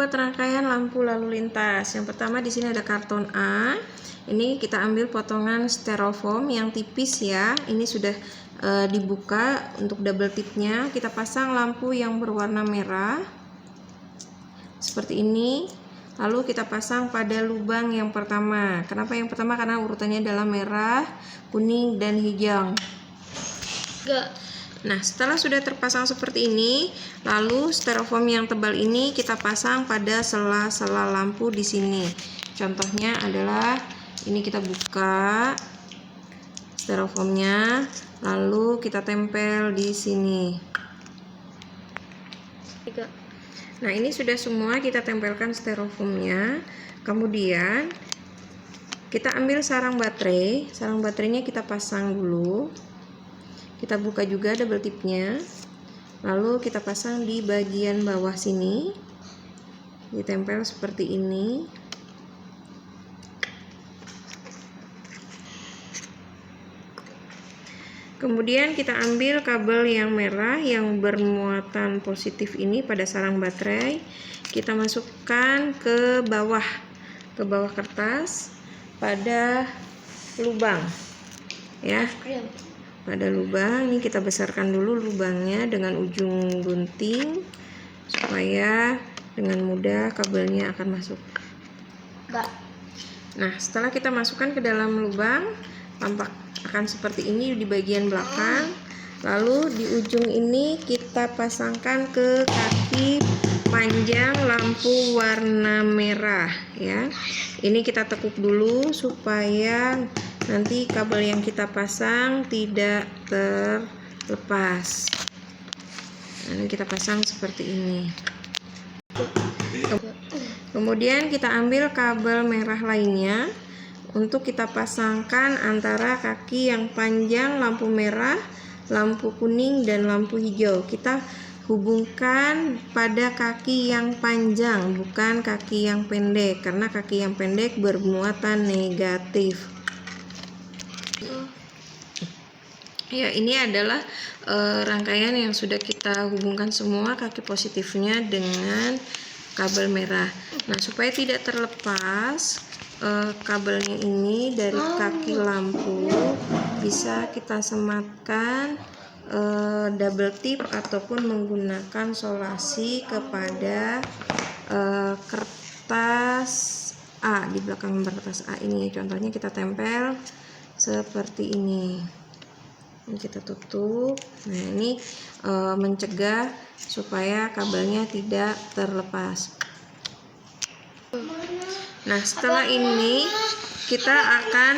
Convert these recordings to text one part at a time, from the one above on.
membuat rangkaian lampu lalu lintas. Yang pertama di sini ada karton A. Ini kita ambil potongan styrofoam yang tipis ya. Ini sudah dibuka untuk double tipnya. Kita pasang lampu yang berwarna merah seperti ini. Lalu kita pasang pada lubang yang pertama. Kenapa yang pertama? Karena urutannya adalah merah, kuning, dan hijau. Nah, setelah sudah terpasang seperti ini, lalu styrofoam yang tebal ini kita pasang pada sela-sela lampu di sini. Contohnya adalah ini, kita buka styrofoamnya, lalu kita tempel di sini. Nah, ini sudah semua kita tempelkan styrofoamnya. Kemudian kita ambil sarang baterai. Sarang baterainya kita pasang dulu. Kita buka juga double tipnya, lalu kita pasang di bagian bawah sini, ditempel seperti ini. Kemudian kita ambil kabel yang merah yang bermuatan positif ini pada sarang baterai, kita masukkan ke bawah kertas pada lubang ya. Pada lubang ini kita besarkan dulu lubangnya dengan ujung gunting supaya dengan mudah kabelnya akan masuk. Nah, setelah kita masukkan ke dalam lubang, tampak akan seperti ini di bagian belakang. Lalu di ujung ini kita pasangkan ke kaki panjang lampu warna merah ya. Ini kita tekuk dulu supaya nanti kabel yang kita pasang tidak terlepas. Nah, ini kita pasang seperti ini. Kemudian kita ambil kabel merah lainnya untuk kita pasangkan antara kaki yang panjang lampu merah, lampu kuning, dan lampu hijau. Kita hubungkan pada kaki yang panjang, bukan kaki yang pendek, karena kaki yang pendek bermuatan negatif. Ya, ini adalah rangkaian yang sudah kita hubungkan semua kaki positifnya dengan kabel merah. Nah, supaya tidak terlepas kabelnya ini dari kaki lampu, bisa kita sematkan double tip ataupun menggunakan solasi kepada kertas A, di belakang kertas A ini. Contohnya kita tempel seperti ini. Ini kita tutup. Nah, ini mencegah supaya kabelnya tidak terlepas. Nah, setelah ini kita akan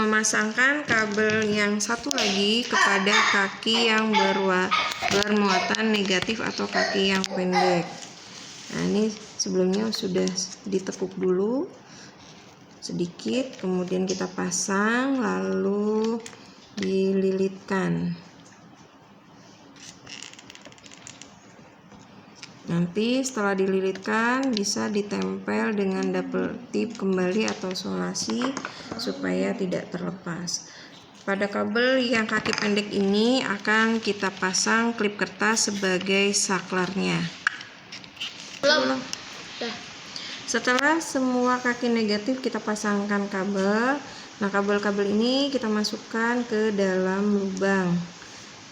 memasangkan kabel yang satu lagi kepada kaki yang bermuatan negatif atau kaki yang pendek. Nah, ini sebelumnya sudah ditekuk dulu sedikit, kemudian kita pasang lalu dililitkan. Nanti setelah dililitkan bisa ditempel dengan double tip kembali atau solasi supaya tidak terlepas. Pada kabel yang kaki pendek ini akan kita pasang klip kertas sebagai saklarnya. Setelah semua kaki negatif kita pasangkan kabel. Nah, kabel-kabel ini kita masukkan ke dalam lubang.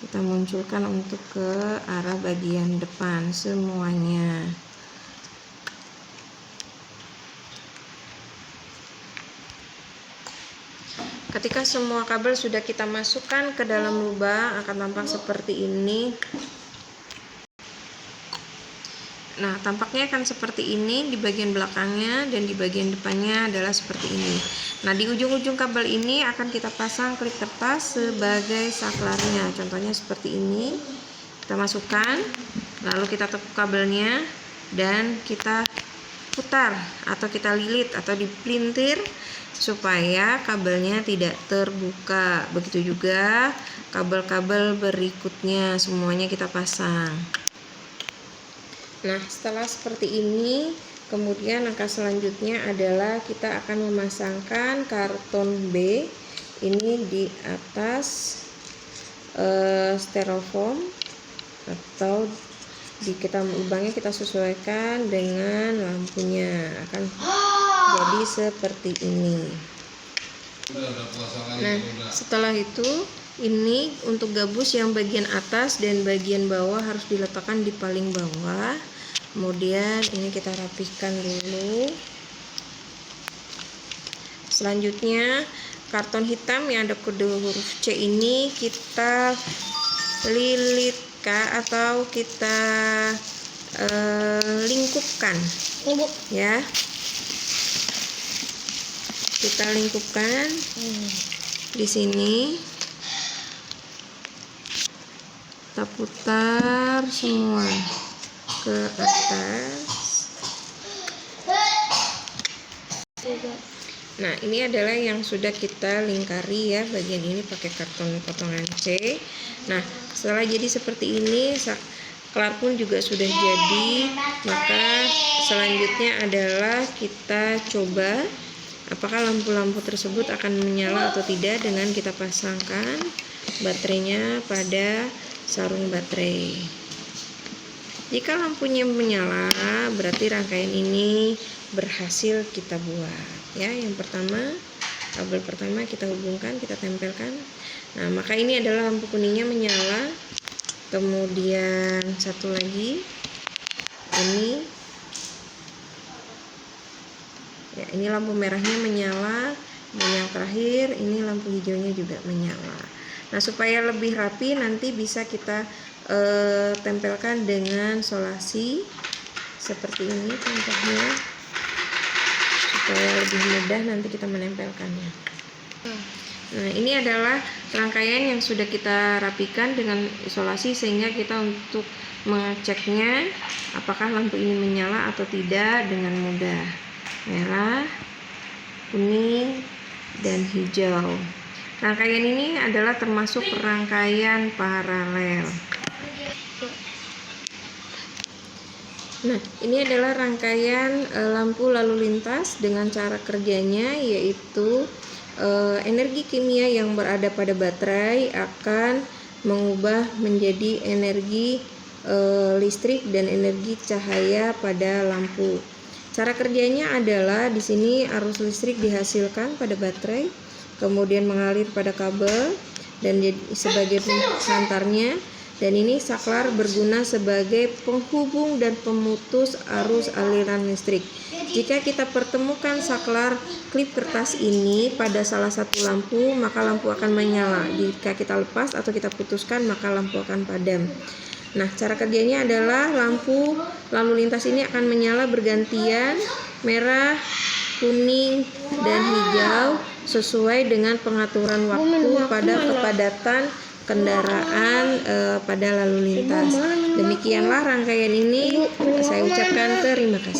Kita munculkan untuk ke arah bagian depan semuanya. Ketika semua kabel sudah kita masukkan ke dalam lubang, akan tampak seperti ini. Nah, tampaknya akan seperti ini di bagian belakangnya, dan di bagian depannya adalah seperti ini. Nah, di ujung-ujung kabel ini akan kita pasang klip kertas sebagai saklarnya. Contohnya seperti ini. Kita masukkan, lalu kita tekuk kabelnya, dan kita putar atau kita lilit atau dipelintir supaya kabelnya tidak terbuka. Begitu juga kabel-kabel berikutnya semuanya kita pasang. Nah, setelah seperti ini, kemudian langkah selanjutnya adalah kita akan memasangkan karton B ini di atas styrofoam atau lubangnya kita sesuaikan dengan lampunya, akan jadi seperti ini. Nah, setelah itu ini untuk gabus yang bagian atas dan bagian bawah harus diletakkan di paling bawah. Kemudian ini kita rapihkan dulu. Selanjutnya karton hitam yang ada kode huruf C ini kita lilitkan atau kita lingkupkan, ya. Kita lingkupkan di sini, kita putar semua ke atas. Nah, ini adalah yang sudah kita lingkari ya, bagian ini pakai karton potongan C. Nah, setelah jadi seperti ini, saklar pun juga sudah jadi. Maka selanjutnya adalah kita coba apakah lampu-lampu tersebut akan menyala atau tidak dengan kita pasangkan baterainya pada sarung baterai. Jika lampunya menyala, berarti rangkaian ini berhasil kita buat. Ya, yang pertama, kabel pertama kita hubungkan, kita tempelkan. Nah, maka ini adalah lampu kuningnya menyala. Kemudian satu lagi, ini, ya, ini lampu merahnya menyala. Dan yang terakhir, ini lampu hijaunya juga menyala. Nah, supaya lebih rapi, nanti bisa kita tempelkan dengan solasi seperti ini contohnya, supaya lebih mudah nanti kita menempelkannya. Nah, ini adalah rangkaian yang sudah kita rapikan dengan isolasi, sehingga kita untuk mengeceknya apakah lampu ini menyala atau tidak dengan mudah. Merah, kuning, dan hijau. Rangkaian ini adalah termasuk rangkaian paralel. Nah, ini adalah rangkaian lampu lalu lintas dengan cara kerjanya, yaitu energi kimia yang berada pada baterai akan mengubah menjadi energi listrik dan energi cahaya pada lampu. Cara kerjanya adalah di sini arus listrik dihasilkan pada baterai, kemudian mengalir pada kabel dan sebagai pengantarnya. Dan ini saklar berguna sebagai penghubung dan pemutus arus aliran listrik. Jika kita pertemukan saklar klip kertas ini pada salah satu lampu, maka lampu akan menyala. Jika kita lepas atau kita putuskan, maka lampu akan padam. Nah, cara kerjanya adalah lampu lalu lintas ini akan menyala bergantian merah, kuning, dan hijau sesuai dengan pengaturan waktu pada kepadatan kendaraan pada lalu lintas. Demikianlah rangkaian ini. Saya ucapkan terima kasih.